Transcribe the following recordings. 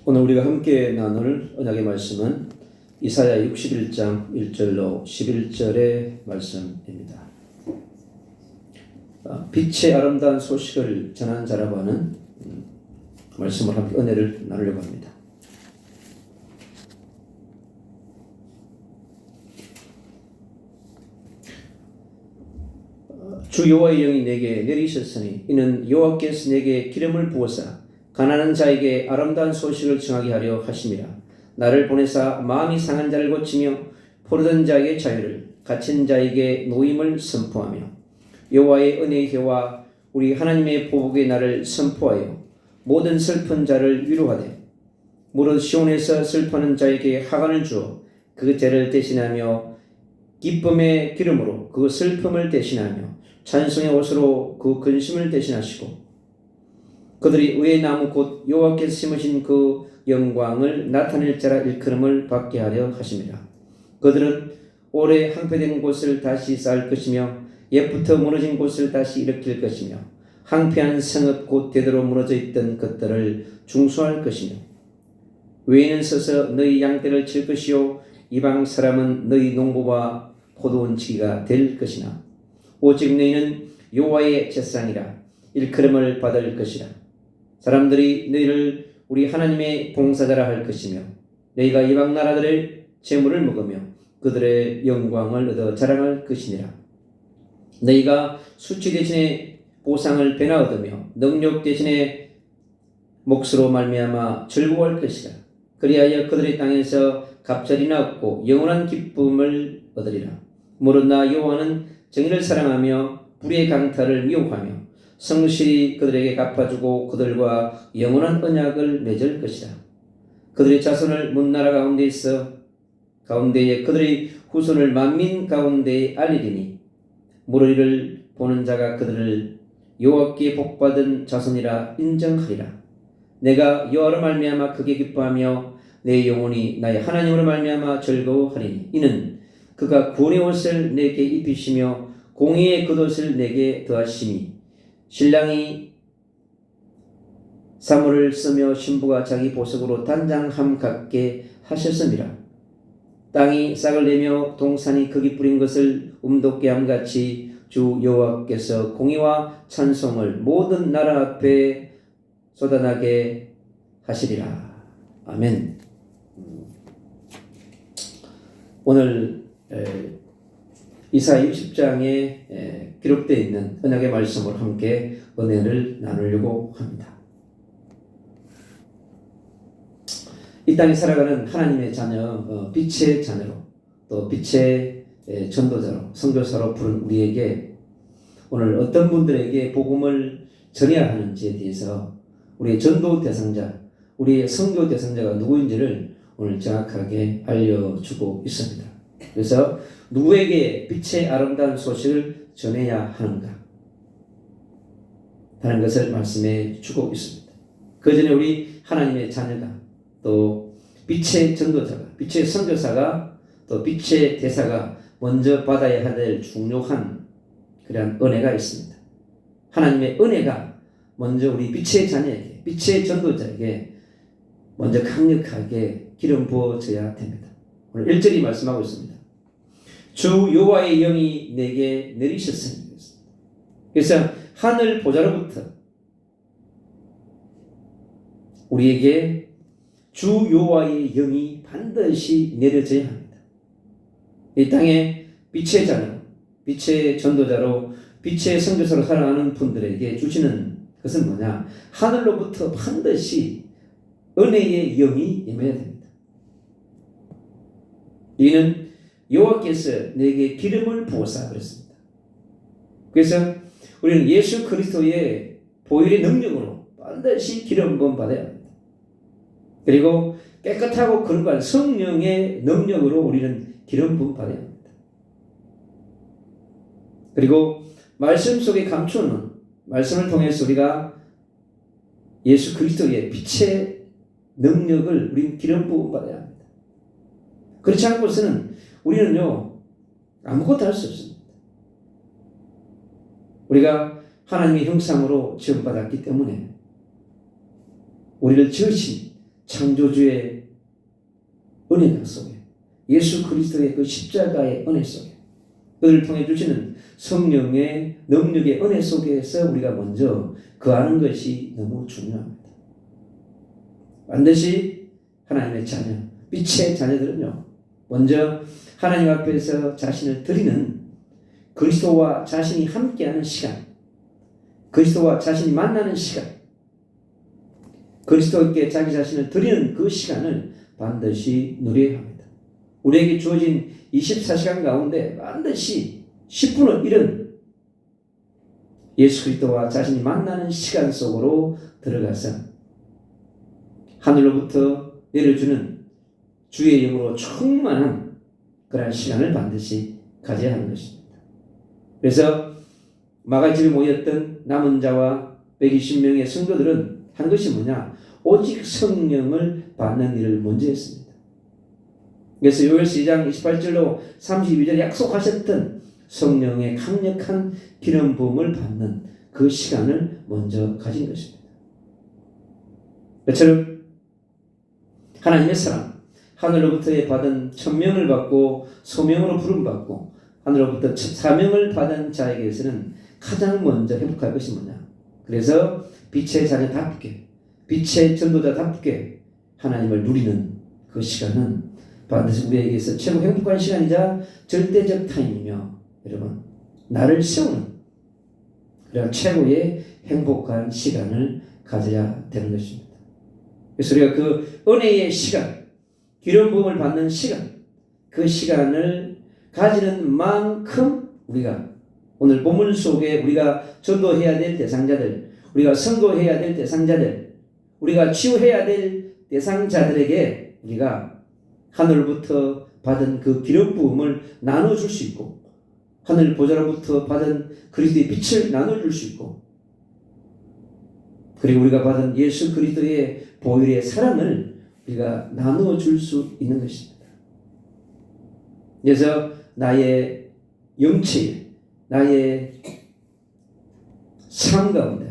오늘 우리가 함께 나눌 언약의 말씀은 이사야 61장 1절로 11절의 말씀입니다. 빛의 아름다운 소식을 전하는 자라고 하는 말씀을 함께 은혜를 나누려고 합니다. 주 여호와의 영이 내게 내리셨으니 이는 여호와께서 내게 기름을 부어사 가난한 자에게 아름다운 소식을 전하게 하려 하심이라. 나를 보내사 마음이 상한 자를 고치며 포로된 자에게 자유를, 갇힌 자에게 노임을 선포하며 여호와의 은혜의 해와 우리 하나님의 보복의 날을 선포하여 모든 슬픈 자를 위로하되 무릇 시온에서 슬퍼하는 자에게 하관을 주어 그 죄를 대신하며 기쁨의 기름으로 그 슬픔을 대신하며 찬송의 옷으로 그 근심을 대신하시고 그들이 의의 나무 곧 여호와께서 심으신 그 영광을 나타낼 자라 일컬음을 받게 하려 하심이라. 그들은 오래 항폐된 곳을 다시 쌓을 것이며 옛부터 무너진 곳을 다시 일으킬 것이며 항폐한 성읍 곧 되도록 무너져 있던 것들을 중수할 것이며 외인은 서서 너희 양떼를 칠 것이요 이방 사람은 너희 농부와 포도원치기가 될 것이나 오직 너희는 여호와의 제사장이라 일컬음을 받을 것이라. 사람들이 너희를 우리 하나님의 봉사자라 할 것이며 너희가 이방 나라들의 재물을 먹으며 그들의 영광을 얻어 자랑할 것이니라. 너희가 수치 대신에 보상을 배나 얻으며 능력 대신에 몫으로 말미암아 즐거워할 것이라. 그리하여 그들의 땅에서 갑절이나 얻고 영원한 기쁨을 얻으리라. 무릇 나 여호와는 정의를 사랑하며 불의의 강탈을 미워하며 성실히 그들에게 갚아주고 그들과 영원한 언약을 맺을 것이라. 그들의 자손을 문나라 가운데에 그들의 후손을 만민 가운데에 알리리니 무릇 이를 보는 자가 그들을 여호와께 복받은 자손이라 인정하리라. 내가 여호와로 말미암아 크게 기뻐하며 내 영혼이 나의 하나님으로 말미암아 즐거워하리니 이는 그가 구원의 옷을 내게 입히시며 공의의 겉옷을 내게 더하심이 신랑이 사물을 쓰며 신부가 자기 보석으로 단장함 같게 하셨음이라. 땅이 싹을 내며 동산이 거기 뿌린 것을 움돋게 함같이 주 여호와께서 공의와 찬송을 모든 나라 앞에 쏟아나게 하시리라. 아멘. 오늘 이사야 60장에 기록되어 있는 언약의 말씀을 함께 은혜를 나누려고 합니다. 이 땅에 살아가는 하나님의 자녀, 빛의 자녀로 또 빛의 전도자로 선교사로 부른 우리에게 오늘 어떤 분들에게 복음을 전해야 하는지에 대해서 우리의 전도 대상자, 우리의 선교 대상자가 누구인지를 오늘 정확하게 알려주고 있습니다. 그래서 누구에게 빛의 아름다운 소식을 전해야 하는가 하는 것을 말씀해 주고 있습니다. 그 전에 우리 하나님의 자녀가 또 빛의 전도자가, 빛의 선교사가 또 빛의 대사가 먼저 받아야 될 중요한 그런 은혜가 있습니다. 하나님의 은혜가 먼저 우리 빛의 자녀에게, 빛의 전도자에게 먼저 강력하게 기름 부어져야 됩니다. 오늘 1절이 말씀하고 있습니다. 주 여호와의 영이 내게 내리셨으니. 그래서 하늘 보좌로부터 우리에게 주 여호와의 영이 반드시 내려져야 합니다. 이 땅에 빛의 자녀, 빛의 전도자로 빛의 선교사로 살아가는 분들에게 주시는 것은 뭐냐? 하늘로부터 반드시 은혜의 영이 임해야 됩니다. 이는 여호와께서 내게 기름을 부어사 그랬습니다. 그래서 우리는 예수 그리스도의 보혈의 능력으로 반드시 기름 부음 받아야 합니다. 그리고 깨끗하고 거룩한 성령의 능력으로 우리는 기름 부음 받아야 합니다. 그리고 말씀 속에 감추는 말씀을 통해서 우리가 예수 그리스도의 빛의 능력을 우리는 기름 부음 받아야 합니다. 그렇지 않고서는 우리는요 아무것도 할 수 없습니다. 우리가 하나님의 형상으로 지음받았기 때문에 우리를 지으신 창조주의 은혜가 속에, 예수 그리스도의 그 십자가의 은혜 속에, 그들을 통해 주시는 성령의 능력의 은혜 속에서 우리가 먼저 거하는 것이 너무 중요합니다. 반드시 하나님의 자녀, 빛의 자녀들은요, 먼저 하나님 앞에서 자신을 드리는, 그리스도와 자신이 함께하는 시간, 그리스도와 자신이 만나는 시간, 그리스도께 자기 자신을 드리는 그 시간을 반드시 누려야 합니다. 우리에게 주어진 24시간 가운데 반드시 10분의 1은 예수 그리스도와 자신이 만나는 시간 속으로 들어가서 하늘로부터 내려주는 주의 영으로 충만한 그런 시간을 반드시 가져야 하는 것입니다. 그래서 마가집에 모였던 남은 자와 120명의 성도들은 한 것이 뭐냐? 오직 성령을 받는 일을 먼저 했습니다. 그래서 요엘서 2장 28절로 32절에 약속하셨던 성령의 강력한 기름 부음을 받는 그 시간을 먼저 가진 것입니다. 그처럼 하나님의 사람, 하늘로부터 받은 천명을 받고 소명으로 부름받고 하늘로부터 사명을 받은 자에게서는 가장 먼저 회복할 것이 뭐냐? 그래서 빛의 자녀답게, 빛의 전도자답게 하나님을 누리는 그 시간은 반드시 우리에게서 최고 행복한 시간이자 절대적 타임이며, 여러분, 나를 세우는 그런 최고의 행복한 시간을 가져야 되는 것입니다. 그래서 우리가 그 은혜의 시간, 기름 부음을 받는 시간, 그 시간을 가지는 만큼 우리가 오늘 본문 속에 우리가 전도해야 될 대상자들, 우리가 선교해야 될 대상자들, 우리가 치유해야 될 대상자들에게 우리가 하늘부터 받은 그 기름 부음을 나눠줄 수 있고, 하늘 보좌로부터 받은 그리스도의 빛을 나눠줄 수 있고, 그리고 우리가 받은 예수 그리스도의 보혈의 사랑을 우리가 나눠줄 수 있는 것입니다. 그래서 나의 영체에, 나의 삶 가운데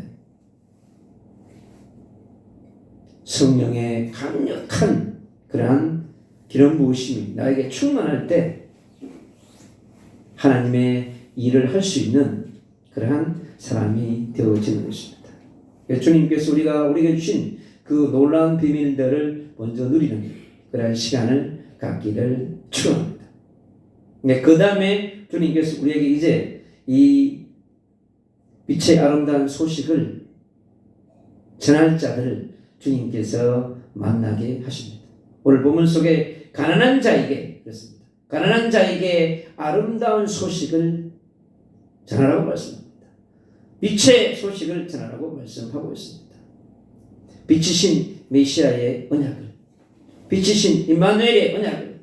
성령의 강력한 그러한 기름 부으심이 나에게 충만할 때 하나님의 일을 할 수 있는 그러한 사람이 되어지는 것입니다. 주님께서 우리에게 주신 그 놀라운 비밀들을 먼저 누리는 그러한 시간을 갖기를 축원합니다. 그 다음에 주님께서 우리에게 이제 이 빛의 아름다운 소식을 전할 자들을 주님께서 만나게 하십니다. 오늘 본문 속에 가난한 자에게 그렇습니다. 가난한 자에게 아름다운 소식을 전하라고 말씀합니다. 빛의 소식을 전하라고 말씀하고 있습니다. 빛이신 메시아의 언약을, 빛이신 임마누엘의 언약을,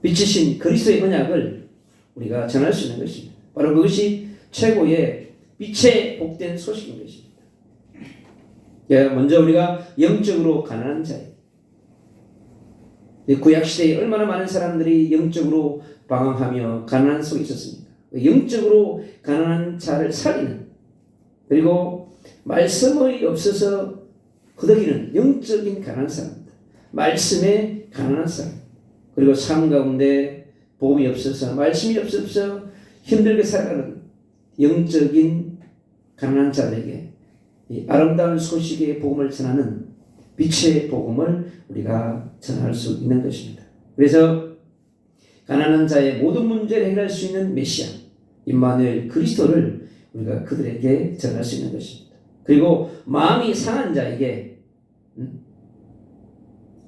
빛이신 그리스도의 언약을 우리가 전할 수 있는 것입니다. 바로 그것이 최고의 빛의 복된 소식인 것입니다. 먼저 우리가 영적으로 가난한 자예요. 구약시대에 얼마나 많은 사람들이 영적으로 방황하며 가난한 속에 있었습니까? 영적으로 가난한 자를 살리는, 그리고 말씀이 없어서 허덕이는 영적인 가난한 사람들, 말씀에 가난한 사람, 그리고 삶 가운데 복음이 없어서, 말씀이 없어서 힘들게 살아가는 영적인 가난한 자들에게 이 아름다운 소식의 복음을 전하는 빛의 복음을 우리가 전할 수 있는 것입니다. 그래서 가난한 자의 모든 문제를 해결할 수 있는 메시아 임마누엘 그리스도를 우리가 그들에게 전할 수 있는 것입니다. 그리고 마음이 상한 자에게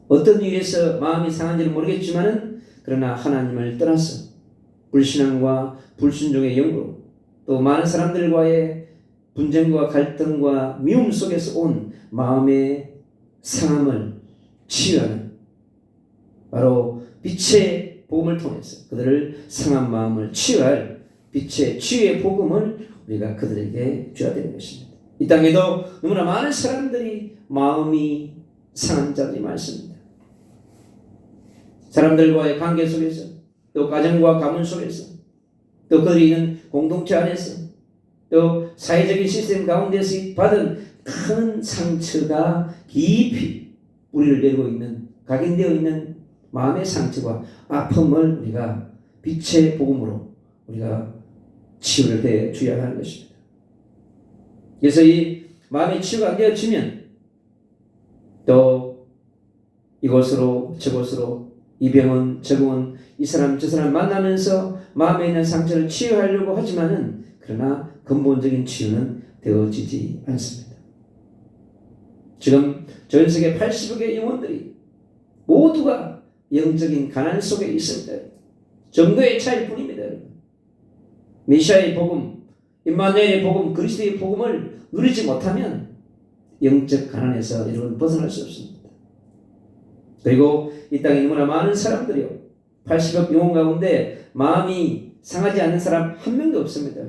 어떤 이유에서 마음이 상한지는 모르겠지만은 그러나 하나님을 떠나서 불신앙과 불순종의 영으로 또 많은 사람들과의 분쟁과 갈등과 미움 속에서 온 마음의 상함을 치유하는 바로 빛의 복음을 통해서 그들을 상한 마음을 치유할 빛의 치유의 복음을 우리가 그들에게 줘야 되는 것입니다. 이 땅에도 너무나 많은 사람들이 마음이 상한 자들이 많습니다. 사람들과의 관계 속에서, 또 가정과 가문 속에서, 또 그들이 있는 공동체 안에서, 또 사회적인 시스템 가운데서 받은 큰 상처가 깊이 뿌리를 내리고 있는, 각인되어 있는 마음의 상처와 아픔을 우리가 빛의 복음으로 우리가 치유를 해 주어야 하는 것입니다. 그래서 이 마음의 치유가 안 되어지면 또 이곳으로 저곳으로 이 병원 저 병원 이 사람 저 사람 만나면서 마음에 있는 상처를 치유하려고 하지만은 그러나 근본적인 치유는 되어지지 않습니다. 지금 전 세계 80여 개의 영혼들이 모두가 영적인 가난 속에 있습니다. 정도의 차이일 뿐입니다. 메시아의 복음, 임마누엘의 복음, 그리스도의 복음을 누리지 못하면 영적 가난에서 여러분 벗어날 수 없습니다. 그리고 이 땅에 너무나 많은 사람들이요, 80억 영혼 가운데 마음이 상하지 않는 사람 한 명도 없습니다.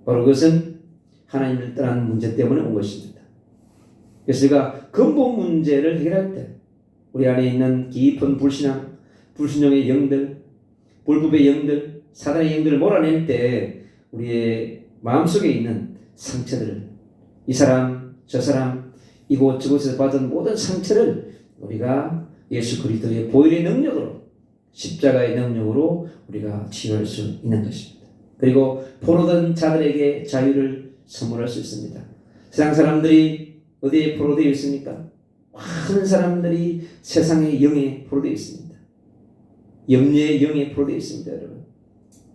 바로 그것은 하나님을 떠난 문제 때문에 온 것입니다. 그래서 우리가 근본 문제를 해결할 때 우리 안에 있는 깊은 불신앙, 불신령의 영들, 불법의 영들, 사단의 영들을 몰아낼 때 우리의 마음속에 있는 상처들을, 이 사람 저 사람 이곳 저곳에서 받은 모든 상처를 우리가 예수 그리스도의 보혈의 능력으로, 십자가의 능력으로 우리가 치유할 수 있는 것입니다. 그리고 포로된 자들에게 자유를 선물할 수 있습니다. 세상 사람들이 어디에 포로되어 있습니까? 많은 사람들이 세상의 영에 포로되어 있습니다. 염려의 영에 포로되어 있습니다. 여러분,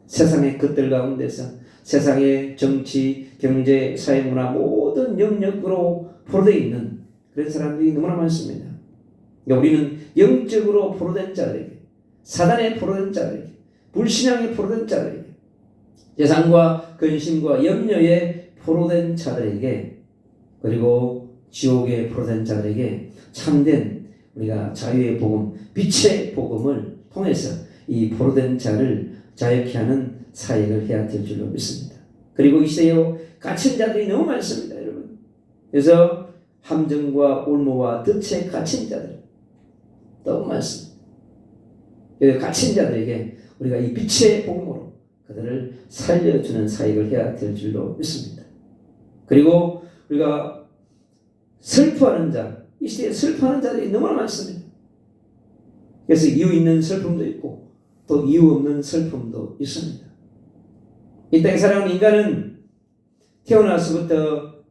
세상의 것들 가운데서 세상의 정치, 경제, 사회문화 모든 영역으로 포로되어 있는 그런 사람들이 너무나 많습니다. 그러니까 우리는 영적으로 포로된 자들에게, 사단의 포로된 자들에게, 불신앙의 포로된 자들에게, 세상과 근심과 염려에 포로된 자들에게, 그리고 지옥에 포로된 자들에게 참된 우리가 자유의 복음, 빛의 복음을 통해서 이 포로된 자를 자유케 하는 사역을 해야 될 줄로 믿습니다. 그리고 이 시대에 갇힌 자들이 너무 많습니다, 여러분. 그래서 함정과 올무와 덫에 갇힌 자들 너무 많습니다. 그래서 갇힌 자들에게 우리가 이 빛의 복음으로 그들을 살려주는 사역을 해야 될 줄로 믿습니다. 그리고 우리가 슬퍼하는 자, 이 시대에 슬퍼하는 자들이 너무나 많습니다. 그래서 이유 있는 슬픔도 있고 또 이유 없는 슬픔도 있습니다. 이 땅에 살아온 인간은 태어나서부터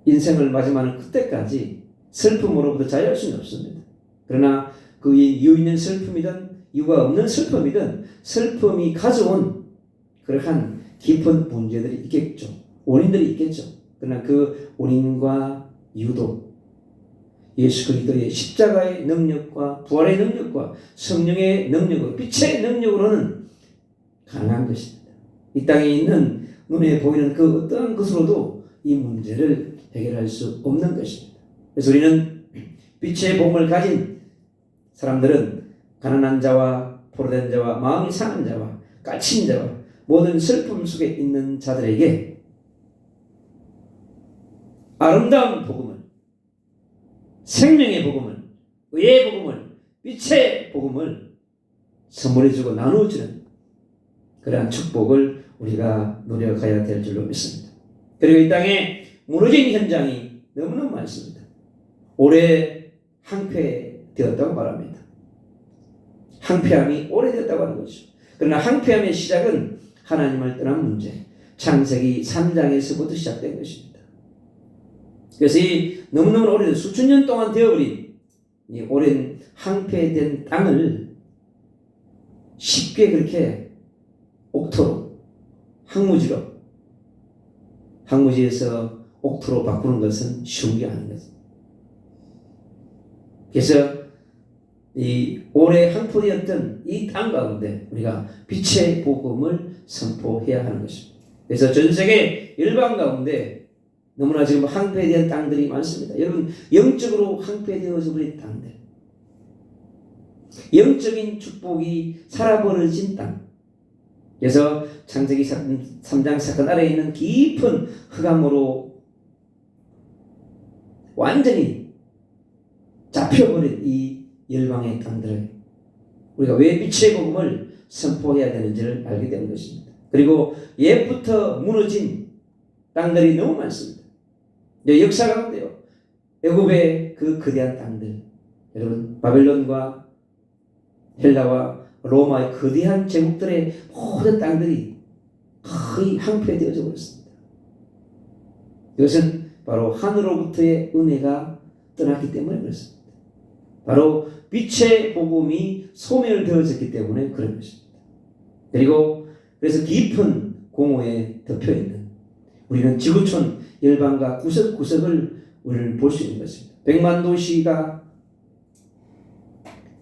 인생을 마지막하는 그때까지 슬픔으로부터 자유할 수는 없습니다. 그러나 그 이유 있는 슬픔이든 이유가 없는 슬픔이든 슬픔이 가져온 그러한 깊은 문제들이 있겠죠. 원인들이 있겠죠. 그러나 그 원인과 이유도 예수 그리스도의 십자가의 능력과 부활의 능력과 성령의 능력으로, 빛의 능력으로는 가능한 것입니다. 이 땅에 있는 눈에 보이는 그 어떠한 것으로도 이 문제를 해결할 수 없는 것입니다. 그래서 우리는 빛의 복음을 가진 사람들은 가난한 자와 포로된 자와 마음이 상한 자와 갇힌 자와 모든 슬픔 속에 있는 자들에게 아름다운 복음을, 생명의 복음을, 의의 복음을, 빛의 복음을 선물해주고 나누어주는 그러한 축복을 우리가 노력해야 될 줄로 믿습니다. 그리고 이 땅에 무너진 현장이 너무너무 많습니다. 올해 항폐되었다고 말합니다. 항폐함이 오래되었다고 하는 거죠. 그러나 항폐함의 시작은 하나님을 떠난 문제, 창세기 3장에서부터 시작된 것입니다. 그래서 이 너무너무 오래된 수천 년 동안 되어버린 이 오랜 항폐된 땅을 쉽게 그렇게 옥토로, 항무지에서 옥토로 바꾸는 것은 쉬운 게 아닌 것입니다. 그래서 이 오래 항포되었던 이 땅 가운데 우리가 빛의 복음을 선포해야 하는 것입니다. 그래서 전 세계 열방 가운데 너무나 지금 항폐된 땅들이 많습니다. 여러분, 영적으로 항폐되어져 버린 땅들, 영적인 축복이 살아버려진 땅. 그래서 창세기 3장 사건 아래에 있는 깊은 흑암으로 완전히 잡혀버린 이 열방의 땅들을 우리가 왜 빛의 복음을 선포해야 되는지를 알게 되는 것입니다. 그리고 옛부터 무너진 땅들이 너무 많습니다. 역사 가운데요, 애굽의 그 거대한 땅들, 여러분 바벨론과 헬라와 로마의 거대한 제국들의 모든 땅들이 거의 황폐되어져 버렸습니다. 이것은 바로 하늘로부터의 은혜가 떠났기 때문에 그렇습니다. 바로 빛의 복음이 소멸되어졌기 때문에 그런 것입니다. 그리고 그래서 깊은 공허에 덮여 있는 우리는 지구촌 열방과 구석구석을 우리는 볼 수 있는 것입니다. 100만 도시가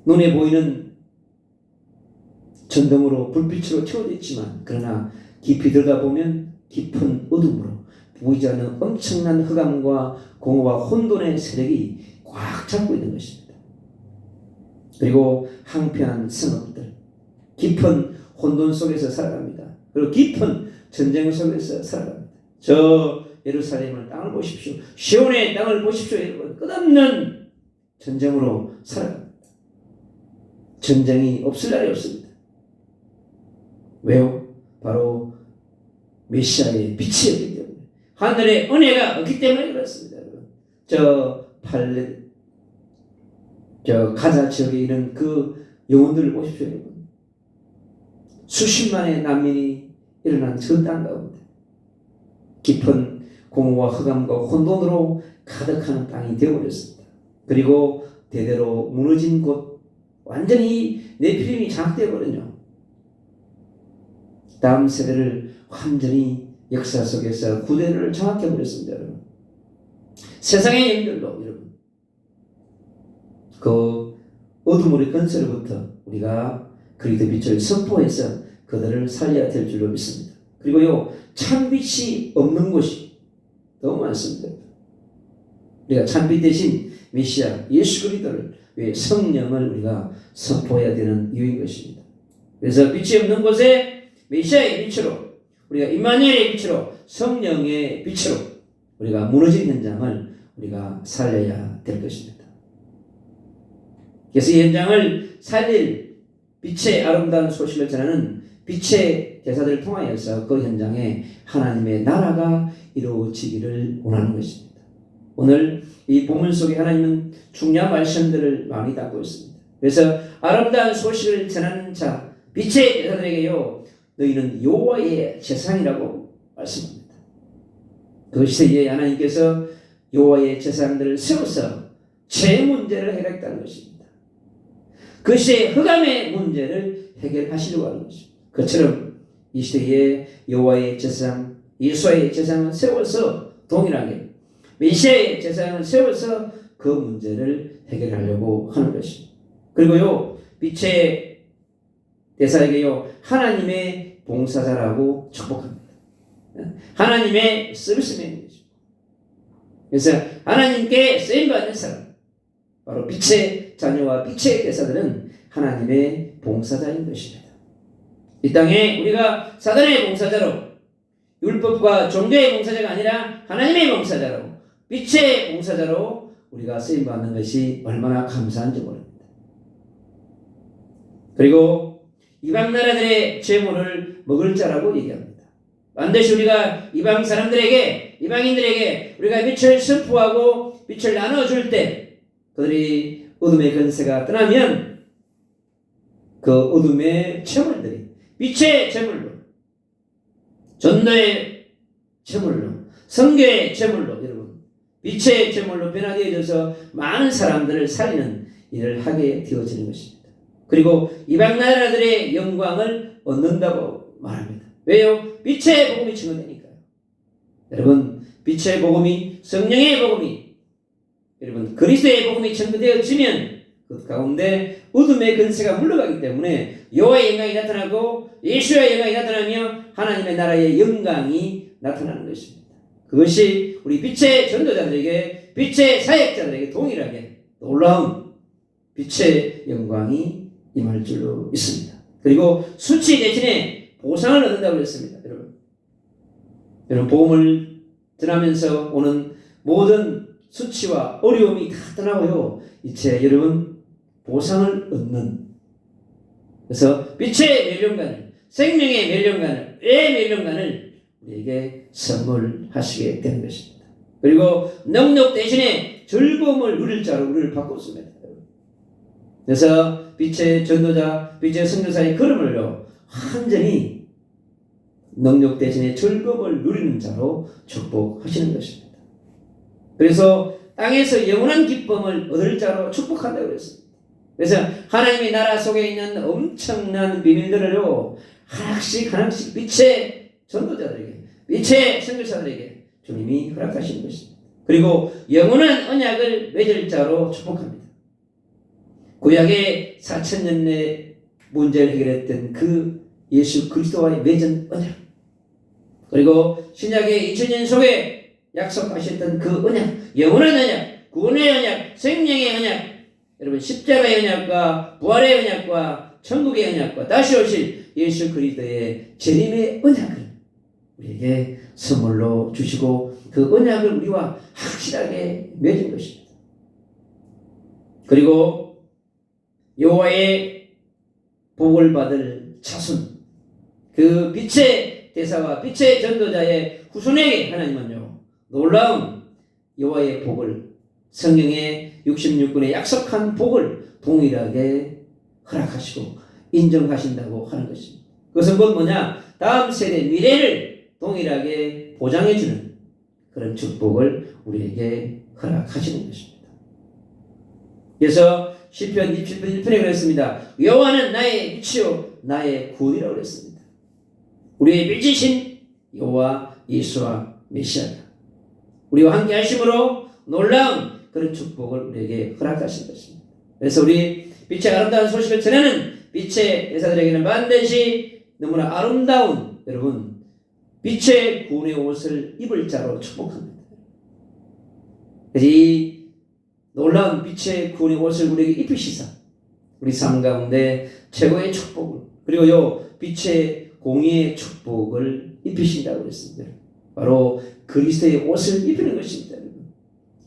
눈에 보이는 전등으로 불빛으로 채워져 있지만 그러나 깊이 들여다보면 깊은 어둠으로 보이지 않는 엄청난 흑암과 공허와 혼돈의 세력이 꽉 잡고 있는 것입니다. 그리고 황폐한 성읍들, 깊은 혼돈 속에서 살아갑니다. 그리고 깊은 전쟁 속에서 살아갑니다. 저 예루살렘을 땅을 보십시오. 시온의 땅을 보십시오. 여러분, 끝없는 전쟁으로 살아갑니다. 전쟁이 없을 날이 없습니다. 왜요? 바로 메시아의 빛이었기 때문에, 하늘의 은혜가 없기 때문에 그렇습니다. 여러분, 가자 지역에 있는 그 영혼들을 보십시오. 여러분, 수십만의 난민이 일어난 저 땅 가운데 깊은 공허와 흑암과 혼돈으로 가득한 땅이 되어버렸습니다. 그리고 대대로 무너진 곳, 완전히 네피림이 장악되어버렸죠. 다음 세대를 완전히 역사 속에서 구대를 장악해버렸습니다. 여러분, 세상의 영들도 여러분, 그 어둠의 건설부터 우리가 그리스도 빛을 선포해서 그들을 살려야 될 줄로 믿습니다. 그리고요, 참빛이 없는 곳이 너무 많습니다. 우리가 참빛 대신 메시아 예수 그리스도를, 왜 성령을 우리가 선포해야 되는 이유인 것입니다. 그래서 빛이 없는 곳에 메시아의 빛으로, 우리가 임마누엘의 빛으로, 성령의 빛으로 우리가 무너진 현장을 우리가 살려야 될 것입니다. 그래서 이 현장을 살릴 빛의 아름다운 소식을 전하는 빛의 대사들을 통하여서 그 현장에 하나님의 나라가 이루어지기를 원하는 것입니다. 오늘 이 본문 속에 하나님은 중요한 말씀들을 많이 담고 있습니다. 그래서 아름다운 소식을 전하는 자, 빛의 대사들에게요, 너희는 여호와의 제사장이라고 말씀합니다. 그 시대에 하나님께서 여호와의 제사장들을 세워서 죄 문제를 해결했다는 것입니다. 그 시대의 흑암의 문제를 해결하시려고 하는 것입니다. 그처럼 이 시대에 여호와의 제사장, 예수의 제사장을 세워서 동일하게 메시아의 제사장을 세워서 그 문제를 해결하려고 하는 것입니다. 그리고요, 빛의 대사에게요, 하나님의 봉사자라고 축복합니다. 하나님의 서비스맨이죠. 그래서 하나님께 쓰임받는 사람, 바로 빛의 자녀와 빛의 대사들은 하나님의 봉사자인 것입니다. 이 땅에 우리가 사단의 봉사자로, 율법과 종교의 봉사자가 아니라 하나님의 봉사자로, 빛의 봉사자로 우리가 쓰임받는 것이 얼마나 감사한지 모릅니다. 그리고 이방 나라들의 재물을 먹을 자라고 얘기합니다. 반드시 우리가 이방 사람들에게, 이방인들에게 우리가 빛을 선포하고 빛을 나눠줄 때 그들이 어둠의 권세가 떠나면 그 어둠의 재물들이 빛의 제물로, 전도의 제물로, 선교의 제물로, 여러분, 빛의 제물로 변화되어져서 많은 사람들을 살리는 일을 하게 되어지는 것입니다. 그리고 이방 나라들의 영광을 얻는다고 말합니다. 왜요? 빛의 복음이 증거되니까요. 여러분, 빛의 복음이, 성령의 복음이, 여러분, 그리스도의 복음이 증거되어지면 그 가운데 어둠의 권세가 물러가기 때문에 여호와의 영광이 나타나고 예수의 영광이 나타나며 하나님의 나라의 영광이 나타나는 것입니다. 그것이 우리 빛의 전도자들에게, 빛의 사역자들에게 동일하게 놀라운 빛의 영광이 임할 줄로 믿습니다. 그리고 수치 대신에 보상을 얻는다고 했습니다. 여러분, 복음을 전하면서 오는 모든 수치와 어려움이 다 떠나고요, 이제 여러분 보상을 얻는, 그래서 빛의 멸류관을, 생명의 멸류관을, 의 멸류관을 우리에게 선물하시게 되는 것입니다. 그리고 능력 대신에 즐거움을 누릴 자로 우리를 바꿨습니다. 그래서 빛의 전도자, 빛의 선교사의 걸음을요 완전히 능력 대신에 즐거움을 누리는 자로 축복하시는 것입니다. 그래서 땅에서 영원한 기쁨을 얻을 자로 축복한다고 그랬습니다. 그래서 하나님의 나라 속에 있는 엄청난 비밀들을요 하나씩 빛의 전도자들에게, 빛의 선교사들에게 주님이 허락하시는 것입니다. 그리고 영원한 언약을 맺을 자로 축복합니다. 구약의 4,000년의 문제를 해결했던 그 예수 그리스도와의 맺은 언약, 그리고 신약의 2000년 속에 약속하셨던 그 언약, 영원한 언약, 구원의 언약, 생명의 언약, 여러분 십자가의 언약과 부활의 언약과 천국의 언약과 다시 오실 예수 그리스도의 재림의 언약을 우리에게 선물로 주시고 그 언약을 우리와 확실하게 맺은 것입니다. 그리고 여호와의 복을 받을 자손, 그 빛의 대사와 빛의 전도자의 후손에게 하나님은요 놀라운 여호와의 복을, 성경의 66권의 약속한 복을 동일하게 허락하시고 인정하신다고 하는 것입니다. 그것은 곧 뭐냐? 다음 세대 미래를 동일하게 보장해주는 그런 축복을 우리에게 허락하시는 것입니다. 그래서 시편 27편 1편에 그랬습니다. 여호와는 나의 빛이요 나의 구원이라고 그랬습니다. 우리의 빛이신 여호와 예수와 메시아가 우리와 함께 하심으로 놀라운 그런 축복을 우리에게 허락하신 것입니다. 그래서 우리 빛의 아름다운 소식을 전하는 빛의 대사들에게는 반드시 너무나 아름다운 여러분 빛의 구원의 옷을 입을 자로 축복합니다. 그래서 이 놀라운 빛의 구원의 옷을 우리에게 입히시사 우리 삶 가운데 최고의 축복을, 그리고 요 빛의 공의의 축복을 입히신다고 그랬습니다. 바로 그리스도의 옷을 입히는 것입니다.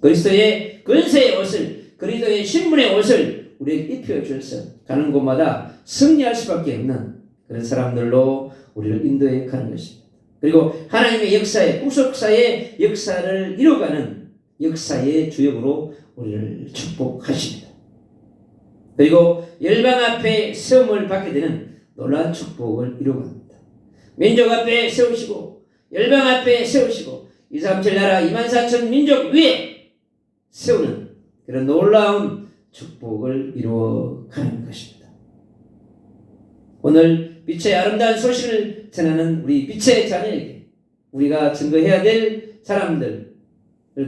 그리스도의 권세의 옷을, 그리스도의 신분의 옷을 우리에게 입혀주셔서 가는 곳마다 승리할 수밖에 없는 그런 사람들로 우리를 인도해 가는 것입니다. 그리고 하나님의 역사에, 구속사의 역사를 이뤄가는 역사의 주역으로 우리를 축복하십니다. 그리고 열방 앞에 세움을 받게 되는 놀라운 축복을 이루어갑니다. 민족 앞에 세우시고 열방 앞에 세우시고 237 나라 24,000 민족 위에 세우는 그런 놀라운 축복을 이루어가는 것입니다. 오늘 빛의 아름다운 소식을 전하는 우리 빛의 자녀에게 우리가 증거해야 될 사람들을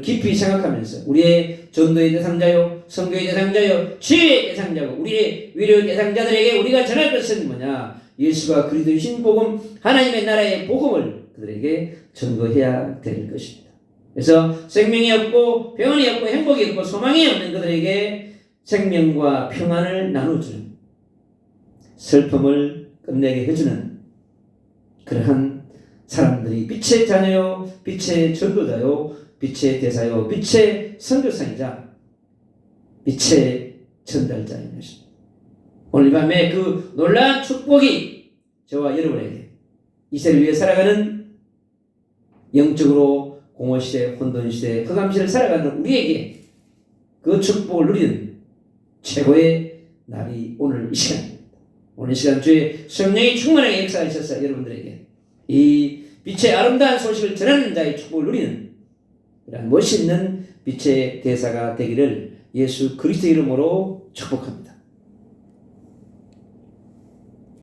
깊이 생각하면서 우리의 전도의 대상자요, 선교의 대상자요, 지혜의 대상자고 우리의 위로의 대상자들에게 우리가 전할 것은 뭐냐? 예수가 그리스도의 신복음, 하나님의 나라의 복음을 그들에게 전거해야 될 것입니다. 그래서 생명이 없고 평안이 없고 행복이 없고 소망이 없는 그들에게 생명과 평안을 나눠주는, 슬픔을 끝내게 해주는 그러한 사람들이 빛의 자녀요, 빛의 전도자요, 빛의 대사요, 빛의 선교사이자 빛의 전달자인 것입니다. 오늘 밤에 그 놀라운 축복이 저와 여러분에게 이 세를 위해 살아가는 영적으로 공허시대, 혼돈시대, 흑암시대를 살아가는 우리에게 그 축복을 누리는 최고의 날이 오늘 이 시간입니다. 오늘 이 시간 주의 성령이 충만하게 역사하셔서 여러분들에게 이 빛의 아름다운 소식을 전하는 자의 축복을 누리는 이런 멋있는 빛의 대사가 되기를 예수 그리스도 이름으로 축복합니다.